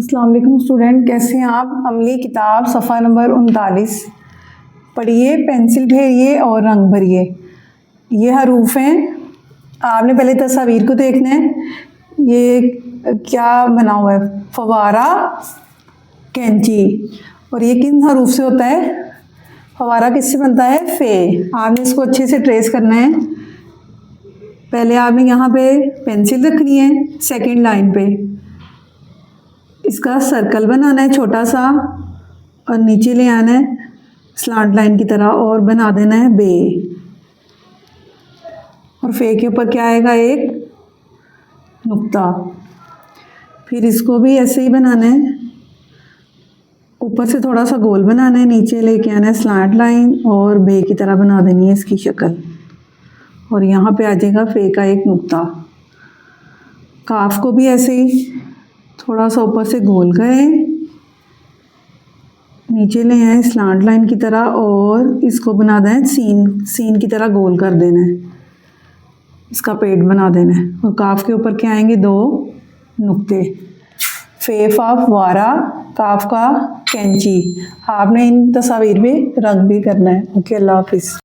अस्सलाम वालेकुम स्टूडेंट, कैसे हैं आप। अमली किताब सफ़ा नंबर 39 पढ़िए, पेंसिल फेरिए और रंग भरिए। ये हरूफ हैं। आपने पहले तस्वीर को देखना है। ये क्या बना हुआ है, फवारा, कैंची। और ये किन हरूफ से होता है, फवारा किससे बनता है, फे। आपने इसको अच्छे से ट्रेस करना है। पहले आपने यहाँ पे पेंसिल रखनी है, सेकंड लाइन पे इसका सर्कल बनाना है छोटा सा, और नीचे ले आना है स्लांट लाइन की तरह और बना देना है बे। और फे के ऊपर क्या आएगा, एक नुक्ता। फिर इसको भी ऐसे ही बनाना है, ऊपर से थोड़ा सा गोल बनाना है, नीचे लेके आना है स्लांट लाइन और बे की तरह बना देनी है इसकी शक्ल। और यहाँ पे आ जाएगा फे का एक नुक्ता। काफ को भी ऐसे ही थोड़ा सा ऊपर से गोल गए, नीचे ले आए स्लांट लाइन की तरह और इसको बना दें सीन की तरह गोल कर देना है, इसका पेट बना देना है। और काफ के ऊपर क्या आएंगे, दो नुक्ते। फे फा फवारा, काफ का कैंची। आपने इन तस्वीर पे रंग भी करना है। ओके, अल्लाह हाफिज़।